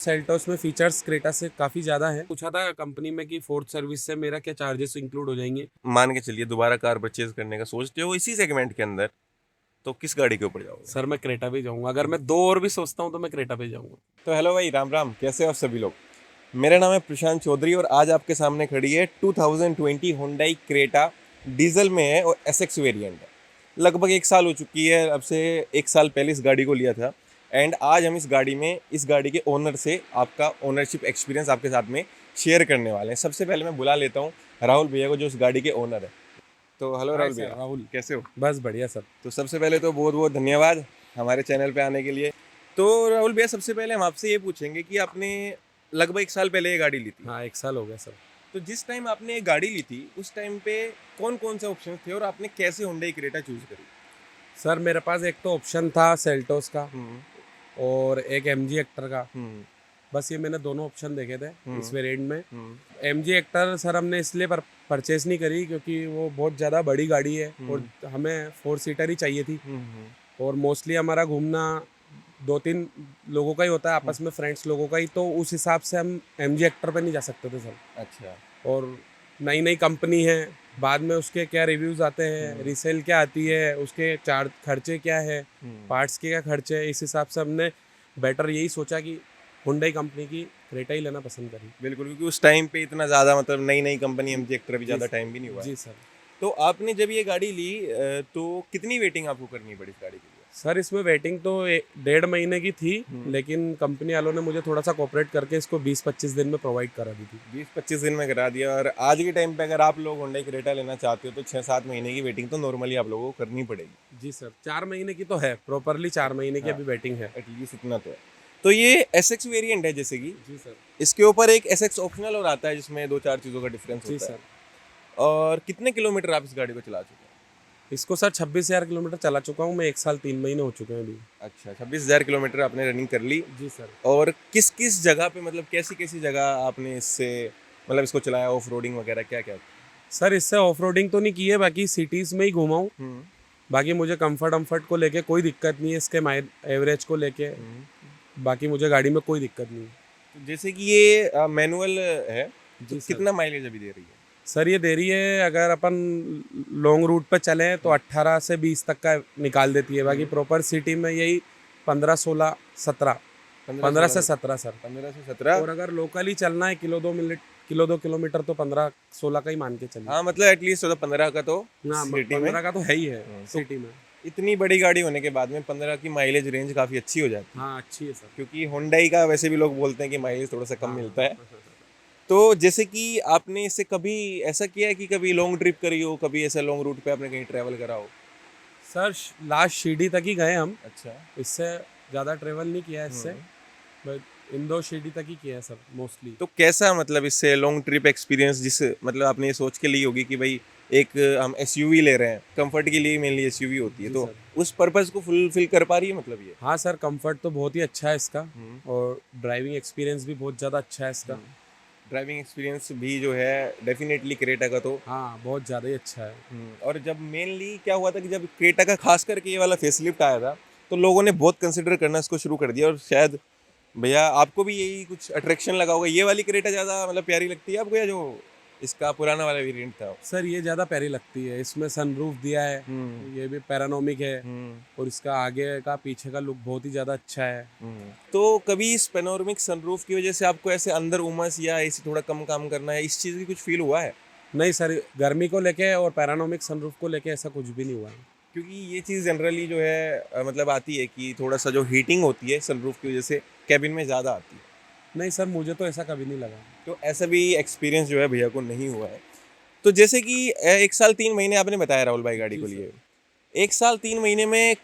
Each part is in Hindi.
सेल्टोस में फीचर्स क्रेटा से काफ़ी ज़्यादा है। पूछा था कंपनी में कि फोर्थ सर्विस से मेरा क्या चार्जेस इंक्लूड हो जाएंगे। मान के चलिए दोबारा कार परचेज करने का सोचते हो इसी सेगमेंट के अंदर, तो किस गाड़ी के ऊपर जाओगे? सर मैं क्रेटा पे जाऊंगा, अगर मैं दो और भी सोचता हूँ तो मैं क्रेटा पे जाऊंगा। तो हेलो भाई, राम राम, कैसे हो आप सभी लोग। मेरा नाम है प्रशांत चौधरी और आज आपके सामने खड़ी है 2020 हुंडई क्रेटा। डीजल में है और एसएक्स वेरिएंट है। लगभग एक साल हो चुकी है, अब से एक साल पहले इस गाड़ी को लिया था। एंड आज हम इस गाड़ी के ओनर से आपका ओनरशिप एक्सपीरियंस आपके साथ में शेयर करने वाले हैं। सबसे पहले मैं बुला लेता हूँ राहुल भैया को, जो इस गाड़ी के ओनर है। तो हेलो हाय राहुल सर, भैया, राहुल। कैसे हो? बस बढ़िया सर। तो सबसे पहले तो बहुत बहुत धन्यवाद हमारे चैनल पे आने के लिए। तो राहुल भैया, सबसे पहले हम आपसे ये पूछेंगे कि आपने लगभग एक साल पहले ये गाड़ी ली थी। हाँ, एक साल हो गया सर। तो जिस टाइम आपने ये गाड़ी ली थी उस टाइम पे कौन कौन से ऑप्शन थे और आपने कैसे हुंडई क्रेटा चूज करी? सर मेरे पास एक तो ऑप्शन था सेल्टोस का हम्म। और एक एमजी एक्टर का। हम्म। बस ये मैंने दोनों ऑप्शन देखे थे इस हम्म। वेरिएंट में। हम्म। एमजी एक्टर सर हमने इसलिए परचेस नहीं करी क्योंकि वो बहुत ज़्यादा बड़ी गाड़ी है और हमें फोर सीटर ही चाहिए थी। हम्म। और मोस्टली हमारा घूमना दो तीन लोगों का ही होता है, आपस में फ्रेंड्स लोगों का ही, तो उस हिसाब से हम एमजी एक्टर पे नहीं जा सकते थे सर। अच्छा। और नई नई कंपनी है, बाद में उसके क्या रिव्यूज़ आते हैं, हम्म। रीसेल क्या आती है, उसके चार्ज खर्चे क्या है, हम्म। पार्ट्स के क्या खर्चे है, इस हिसाब से हमने बेटर यही सोचा कि हुंडई कंपनी की क्रेटा ही लेना पसंद करी। बिल्कुल, क्योंकि उस टाइम पे इतना ज़्यादा मतलब नई नई कंपनी एमजी एक्टर भी जी ज़्यादा टाइम भी नहीं हुआ है। जी सर। तो आपने जब ये गाड़ी ली तो कितनी वेटिंग आपको करनी पड़ी इस गाड़ी के लिए? सर इसमें वेटिंग तो 1.5 महीने की थी, हम्म। लेकिन कंपनी वालों ने मुझे थोड़ा सा कोऑपरेट करके इसको 20-25 दिन में प्रोवाइड करा दी थी। 20-25 दिन में करा दिया। और आज के टाइम पे अगर आप लोग होंडा क्रेटा लेना चाहते हो तो 6-7 महीने की वेटिंग तो नॉर्मली आप लोगों को करनी पड़ेगी। जी सर, 4 महीने की तो है, प्रॉपरली 4 महीने की हाँ, अभी वेटिंग है। एटलीस्ट इतना तो है। तो ये एस एक्स वेरियंट है, जैसे कि जी सर। इसके ऊपर एक एस एक्स ऑप्शनल और आता है जिसमें 2-4 चीज़ों का डिफरेंस जी होता है। सर। और कितने किलोमीटर आप इस गाड़ी को चला चुके हैं? इसको सर 26,000 किलोमीटर चला चुका हूँ मैं, 1 साल 3 महीने हो चुके हैं अभी। अच्छा, 26,000 किलोमीटर आपने रनिंग कर ली। जी सर। और किस किस जगह पे, मतलब कैसी कैसी जगह आपने इससे मतलब इसको चलाया, ऑफ रोडिंग वगैरह क्या क्या? सर इससे ऑफ रोडिंग तो नहीं की है, बाकी सिटीज़ में ही घूमा हूँ। हम्म। बाकी मुझे कंफर्ट वम्फर्ट को लेके कोई दिक्कत नहीं है, इसके एवरेज को लेके हम्म। बाकी मुझे गाड़ी में कोई दिक्कत नहीं है। तो जैसे कि ये मैनुअल है, तो जी सर। कितना माइलेज अभी दे रही है? सर ये दे रही है, अगर अपन लॉन्ग रूट पे चलें तो 18 से 20 तक का निकाल देती है। बाकी प्रॉपर सिटी में यही 15, 16, 17, 15 15 से 16 17 सर। 15 से 17। और अगर लोकली चलना है किलो 2 किलोमीटर तो 15-16 का ही मान के चलिए। हाँ, मतलब एटलीस्ट 15 का तो हाँ, सिटी में। 15 का तो है ही है तो सिटी में। इतनी बड़ी गाड़ी होने के बाद में 15 की माइलेज रेंज काफ़ी अच्छी हो जाती है। हाँ अच्छी है सर। क्योंकि होंडाई का वैसे भी लोग बोलते हैं कि माइलेज थोड़ा सा कम हाँ हाँ मिलता हाँ है। हाँ हाँ। तो जैसे कि आपने इससे कभी ऐसा किया है कि कभी लॉन्ग ट्रिप करी हो, कभी ऐसा लॉन्ग रूट पे आपने कहीं ट्रैवल करा हो? सर लास्ट शिरडी तक ही गए हम, अच्छा। इससे ज़्यादा ट्रेवल नहीं किया है इससे। हम्म। बट इंदौर शिरडी तक ही किया है सर मोस्टली। तो कैसा मतलब इससे लॉन्ग ट्रिप एक्सपीरियंस, जिस मतलब आपने ये सोच के ली होगी कि भाई एक हम एसयूवी ले रहे हैं, कंफर्ट के लिए मेनली एसयूवी होती है, जी तो सर। उस पर्पस को फुलफिल कर पा रही है मतलब ये? हाँ सर, कंफर्ट तो बहुत ही अच्छा है इसका। हम्म। और ड्राइविंग एक्सपीरियंस भी बहुत ज़्यादा अच्छा है इसका। ड्राइविंग एक्सपीरियंस भी जो है डेफिनेटली क्रेटा का तो। हाँ बहुत ज़्यादा ही अच्छा है। और जब मेनली क्या हुआ था कि जब क्रेटा का खास करके ये वाला फेसलिफ्ट आया था, तो लोगों ने बहुत कंसिडर करना इसको शुरू कर दिया। और शायद भैया आपको भी यही कुछ अट्रैक्शन लगा होगा, ये वाली क्रेटा ज़्यादा मतलब प्यारी लगती है आपको, या जो इसका पुराना वाला वेरिएंट था? सर ये ज़्यादा प्यारी लगती है, इसमें सनरूफ दिया है, हम्म। ये भी पैरानोमिक है। हम्म। और इसका आगे का पीछे का लुक बहुत ही ज़्यादा अच्छा है। तो कभी इस पेनोरमिक सनरूफ की वजह से आपको ऐसे अंदर उमस या ऐसे थोड़ा कम काम करना है, इस चीज़ की कुछ फील हुआ है? नहीं सर, गर्मी को लेके और पैरानोमिक सनरूफ को लेके ऐसा कुछ भी नहीं हुआ है। क्योंकि ये चीज़ जनरली जो है मतलब आती है कि थोड़ा सा जो हीटिंग होती है सनरूफ की वजह से कैबिन में ज़्यादा आती है। नहीं सर, मुझे तो ऐसा कभी नहीं लगा। तो ऐसा भी एक्सपीरियंस जो है भैया को नहीं हुआ है। तो जैसे कि 1 साल 3 महीने आपने बताया राहुल भाई गाड़ी जी को सर। लिए। 1 साल 3 महीने में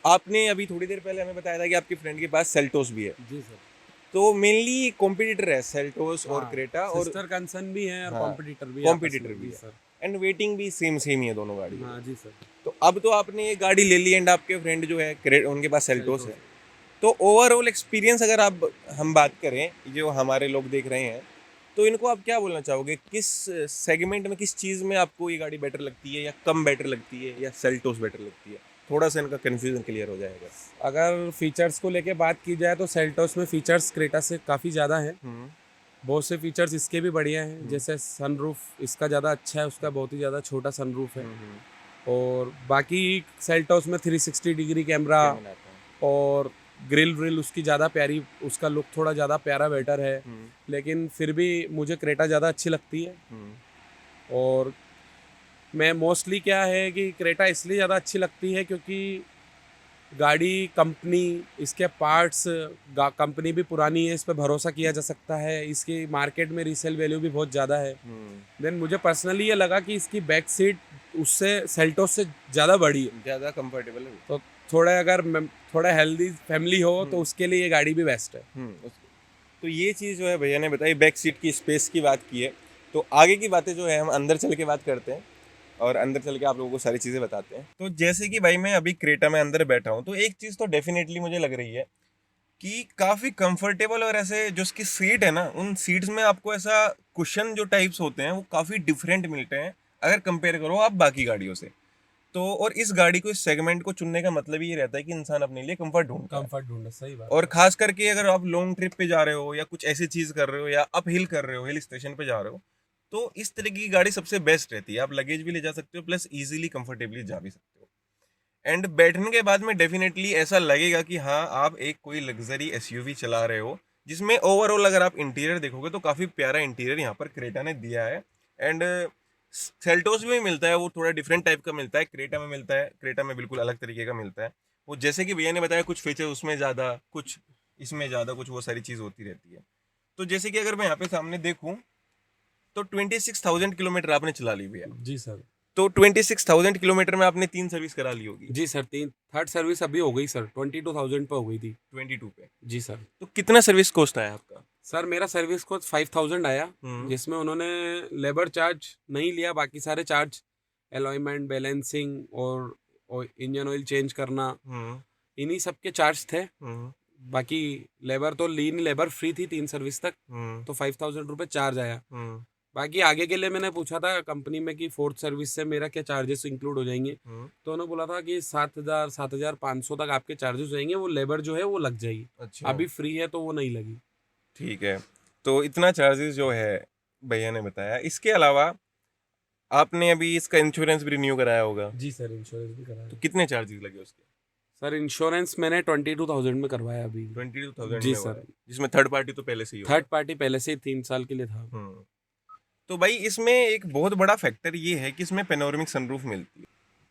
आपने अभी थोड़ी देर पहले हमें बताया था कि आपके फ्रेंड के पास सेल्टोस भी है। जी सर। तो मेनली कॉम्पिटिटर है सेल्टोस और हाँ, क्रेटा, और सिस्टर कंसर्न भी है और हाँ, कॉम्पिटिटर भी है आपस कॉम्पिटिटर में। भी जी है। सर। एंड वेटिंग भी सेम सेम ही है दोनों गाड़ी की। हाँ जी सर। तो अब तो आपने ये गाड़ी ले ली एंड आपके फ्रेंड जो है उनके पास सेल्टोस सेल्टोस। है। तो ओवरऑल एक्सपीरियंस अगर आप हम बात करें, जो हमारे लोग देख रहे हैं, तो इनको आप क्या बोलना चाहोगे? किस सेगमेंट में, किस चीज़ में आपको ये गाड़ी बेटर लगती है, या कम बेटर लगती है, या सेल्टोस बेटर लगती है? थोड़ा सा इनका कन्फ्यूजन क्लियर हो जाएगा। अगर फीचर्स को लेके बात की जाए तो सेल्टोस में फीचर्स क्रेटा से काफ़ी ज़्यादा हैं। बहुत से फीचर्स इसके भी बढ़िया हैं, जैसे सनरूफ इसका ज़्यादा अच्छा है, उसका बहुत ही ज़्यादा छोटा सनरूफ है। और बाकी सेल्टोस में 360 डिग्री कैमरा और ग्रिल व्रिल उसकी ज़्यादा प्यारी, उसका लुक थोड़ा ज़्यादा प्यारा बेटर है। लेकिन फिर भी मुझे क्रेटा ज़्यादा अच्छी लगती है। और मैं मोस्टली क्या है कि क्रेटा इसलिए ज़्यादा अच्छी लगती है क्योंकि गाड़ी, कंपनी, इसके पार्ट्स, कंपनी भी पुरानी है, इस पर भरोसा किया जा सकता है, इसकी मार्केट में रीसेल वैल्यू भी बहुत ज़्यादा है। देन मुझे पर्सनली ये लगा कि इसकी बैक सीट उससे सेल्टोस से ज़्यादा बड़ी है, ज़्यादा कंफर्टेबल है। तो थोड़ा हेल्दी फैमिली हो तो उसके लिए ये गाड़ी भी बेस्ट है। तो ये चीज़ जो है भैया ने बताई, बैक सीट की स्पेस की बात की है। तो आगे की बातें जो है हम अंदर चल के बात करते हैं और अंदर चल के आप लोगों को सारी चीज़ें बताते हैं। तो जैसे कि भाई मैं अभी क्रेटा में अंदर बैठा हूँ, तो एक चीज़ तो डेफिनेटली मुझे लग रही है कि काफ़ी कंफर्टेबल, और ऐसे जो उसकी सीट है ना, उन सीट्स में आपको ऐसा कुशन जो टाइप्स होते हैं वो काफ़ी डिफरेंट मिलते हैं अगर कंपेयर करो आप बाकी गाड़ियों से। तो और इस गाड़ी को, इस सेगमेंट को चुनने का मतलब ही ये रहता है कि इंसान अपने लिए कंफर्ट ढूंढता है। कंफर्ट ढूंढना सही बात। और खास करके अगर आप लॉन्ग ट्रिप पे जा रहे हो या कुछ ऐसी चीज़ कर रहे हो या अप हिल कर रहे हो, हिल स्टेशन पे जा रहे हो, तो इस तरह की गाड़ी सबसे बेस्ट रहती है। आप लगेज भी ले जा सकते हो, प्लस इजीली कंफर्टेबली जा भी सकते हो। एंड बैठने के बाद में डेफिनेटली ऐसा लगेगा कि हाँ, आप एक कोई लग्जरी एसयूवी चला रहे हो, जिसमें ओवरऑल अगर आप इंटीरियर देखोगे तो काफ़ी प्यारा इंटीरियर यहाँ पर क्रेटा ने दिया है। एंड सेल्टोस में मिलता है, वो थोड़ा डिफरेंट टाइप का मिलता है, क्रेटा में मिलता है, क्रेटा में बिल्कुल अलग तरीके का मिलता है। वो जैसे कि भैया ने बताया, कुछ फीचर उसमें ज़्यादा, कुछ इसमें ज़्यादा, कुछ वो सारी चीज़ होती रहती है। तो जैसे कि अगर मैं यहाँ पे सामने देखूँ तो 26,000 किलोमीटर आपने चला ली भैया। जी सर। तो 26,000 किलोमीटर में आपने 3 सर्विस करा ली होगी। जी सर, थर्ड सर्विस अभी हो गई सर, 22,000 पे हो गई थी। 22 पे। जी सर। तो कितना सर्विस कॉस्ट आया आपका? सर मेरा सर्विस कॉस्ट 5,000 आया, जिसमें उन्होंने लेबर चार्ज नहीं लिया, बाकी सारे चार्ज, अलॉयमेंट, बैलेंसिंग और इंजन ऑयल चेंज करना, इन्हीं सब के चार्ज थे। बाकी लेबर तो लीन लेबर फ्री थी 3 सर्विस तक, तो 5,000 रुपये चार्ज आया। बाकी आगे के लिए मैंने पूछा था कंपनी में कि फोर्थ सर्विस से मेरा क्या चार्जेस इंक्लूड हो जाएंगे, तो उन्होंने बोला था कि 7,000 7,500 तक आपके चार्जेस हो जाएंगे, वो लेबर जो है वो लग जाएगी। अच्छा। अभी फ्री है तो वो नहीं लगी। ठीक है, तो इतना चार्जेस जो है भैया ने बताया। इसके अलावा आपने अभी इसका इंश्योरेंस भी रिन्यू कराया होगा? जी सर, इंश्योरेंस भी कराया। तो कितने चार्जेस लगे उसके? सर इंश्योरेंस मैंने 22,000 में करवाया अभी। 22,000 जी में सर। जिसमें थर्ड पार्टी तो पहले से ही होगा। थर्ड पार्टी पहले से ही 3 साल के लिए था। तो भाई इसमें एक बहुत बड़ा फैक्टर ये है कि इसमें पेनोरमिक सनरूफ मिलती है,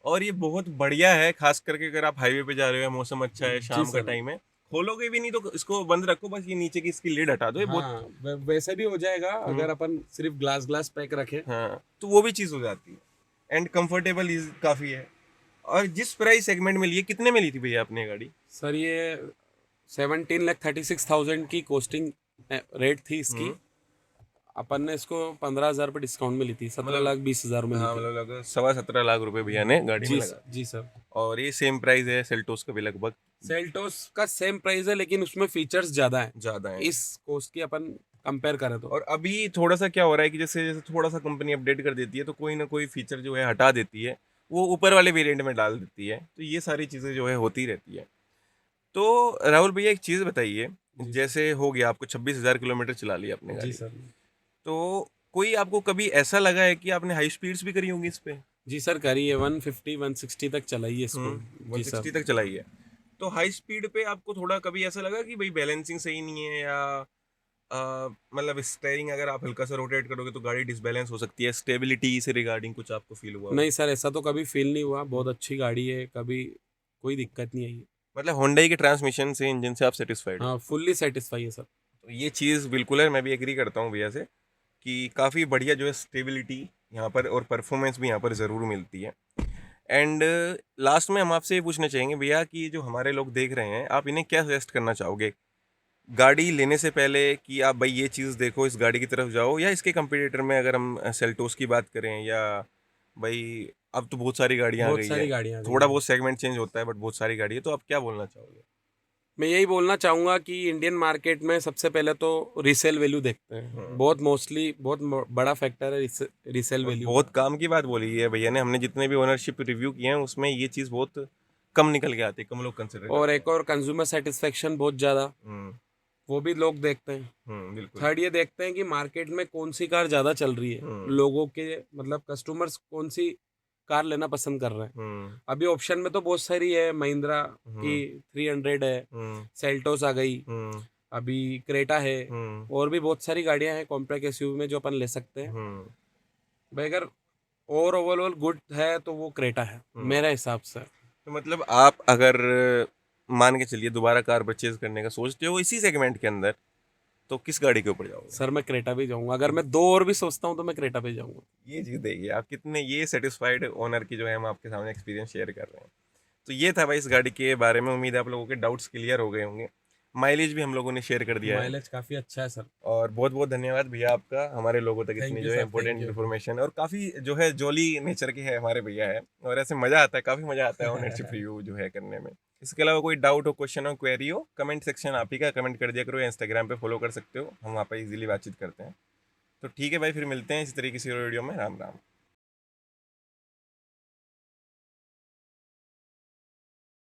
और ये बहुत बढ़िया है। खास करके अगर आप हाईवे पे जा रहे हो, मौसम अच्छा है, शाम का टाइम है, खोलोगे भी नहीं तो इसको बंद रखो, बस ये नीचे की इसकी लिड हटा दो। ये बहुत वैसे भी हो जाएगा अगर अपन सिर्फ ग्लास पैक रखे। हाँ, तो वो भी चीज़ हो जाती है। एंड कंफर्टेबल काफ़ी है। और जिस प्राइस सेगमेंट में लिए, कितने में ली थी भैया आपने गाड़ी? सर ये 17,36,000 की कॉस्टिंग रेट थी इसकी। अपन ने इसको 15,000 पे डिस्काउंट में ली थी, 17,20,000 में। हाँ, मतलब लगभग 17.5 लाख रुपए भैया ने गाड़ी में लगा। जी सर। और ये सेम प्राइस है सेल्टोस का भी लगभग? सेल्टोस का सेम प्राइस है, लेकिन उसमें फीचर्स ज़्यादा है इस कॉस्ट की अपन कंपेयर करें तो। और अभी थोड़ा सा क्या हो रहा है कि जैसे जैसे थोड़ा सा कंपनी अपडेट कर देती है तो कोई ना कोई फीचर जो है हटा देती है, वो ऊपर वाले वेरिएंट में डाल देती है। तो ये सारी चीज़ें जो है होती रहती है। तो राहुल भैया एक चीज़ बताइए, जैसे हो गया आपको 26,000 किलोमीटर चला लिया आपने गाड़ी। जी सर। तो कोई आपको कभी ऐसा लगा है कि आपने हाई स्पीड्स भी करी होंगी इस पे? जी सर, करी है, 150 160 तक चलाई है इसको। 160 तक चलाई है। तो हाई स्पीड पे आपको थोड़ा कभी ऐसा लगा कि भाई बैलेंसिंग सही नहीं है, या मतलब स्टीयरिंग अगर आप हल्का सा रोटेट करोगे तो गाड़ी डिसबैलेंस हो सकती है, स्टेबिलिटी से रिगार्डिंग कुछ आपको फील हुआ? नहीं सर, ऐसा तो कभी फील नहीं हुआ, बहुत अच्छी गाड़ी है, कभी कोई दिक्कत नहीं आई। मतलब होंडा के ट्रांसमिशन से, इंजन से आप सेटिस्फाइड? हाँ, फुल्ली सेटिस्फाई है सर। तो ये चीज़ बिल्कुल है, मैं भी एग्री करता हूँ भैया से कि काफ़ी बढ़िया जो है स्टेबिलिटी यहाँ पर और परफॉर्मेंस भी यहाँ पर ज़रूर मिलती है। एंड लास्ट में हम आपसे ये पूछना चाहेंगे भैया कि जो हमारे लोग देख रहे हैं, आप इन्हें क्या सजेस्ट करना चाहोगे गाड़ी लेने से पहले कि आप भाई ये चीज़ देखो, इस गाड़ी की तरफ जाओ, या इसके कंपटीटर में अगर हम सेल्टोस की बात करें, या भाई अब तो बहुत सारी गाड़ियाँ आ गई है, थोड़ा बहुत सेगमेंट चेंज होता है बट बहुत सारी गाड़ी है, तो आप क्या बोलना चाहोगे? मैं यही बोलना चाहूँगा कि इंडियन मार्केट में सबसे पहले तो रीसेल वैल्यू देखते हैं, बहुत मोस्टली बहुत बड़ा फैक्टर है रीसेल वैल्यू। बहुत काम की बात बोली है भैया ने, हमने जितने भी ओनरशिप रिव्यू किए हैं उसमें ये चीज़ बहुत कम निकल के आती है, कम लोग कंसिडर और एक और कंज्यूमर सेटिस्फेक्शन बहुत ज़्यादा, वो भी लोग देखते हैं। बिल्कुल। थर्ड ये देखते हैं कि मार्केट में कौन सी कार ज़्यादा चल रही है, लोगों के मतलब कस्टमर्स कौन सी कार लेना पसंद कर रहे हैं। अभी ऑप्शन में तो बहुत सारी है, महिंद्रा की 300 है, सेल्टोस आ गई, अभी क्रेटा है, और भी बहुत सारी गाड़ियां हैं कॉम्पैक्ट एसयूवी में जो अपन ले सकते हैं। भाई अगर ओवरऑल गुड है तो वो क्रेटा है मेरे हिसाब से। तो मतलब आप अगर मान के चलिए दोबारा कार परचेज करने का सोचते हो इसी सेगमेंट के अंदर, तो किस गाड़ी के ऊपर जाओगे? सर मैं क्रेटा पे जाऊंगा, अगर मैं दो और भी सोचता हूँ तो मैं क्रेटा पे जाऊंगा। ये चीज़ देखिए आप कितने ये सेटिस्फाइड ओनर की जो है हम आपके सामने एक्सपीरियंस शेयर कर रहे हैं। तो ये था भाई इस गाड़ी के बारे में, उम्मीद है आप लोगों के डाउट्स क्लियर हो गए होंगे। माइलेज भी हम लोगों ने शेयर कर दिया है, माइलेज काफ़ी अच्छा है सर। और बहुत बहुत धन्यवाद भैया आपका हमारे लोगों तक Thank इतनी you जो है sir, important thank you. Information, और काफ़ी जो है जॉली नेचर के है हमारे भैया है, और ऐसे मज़ा आता है, काफ़ी मज़ा आता है ओनरशिप रिव्यू जो है करने में। इसके अलावा कोई डाउट हो, क्वेश्चन हो, क्वेरी हो, कमेंट सेक्शन आप ही का, कमेंट कर दिया करो, या इंस्टाग्राम पे फॉलो कर सकते हो, हम वहाँ पर इजीली बातचीत करते हैं। तो ठीक है भाई, फिर मिलते हैं इसी तरीके से वीडियो में। राम राम।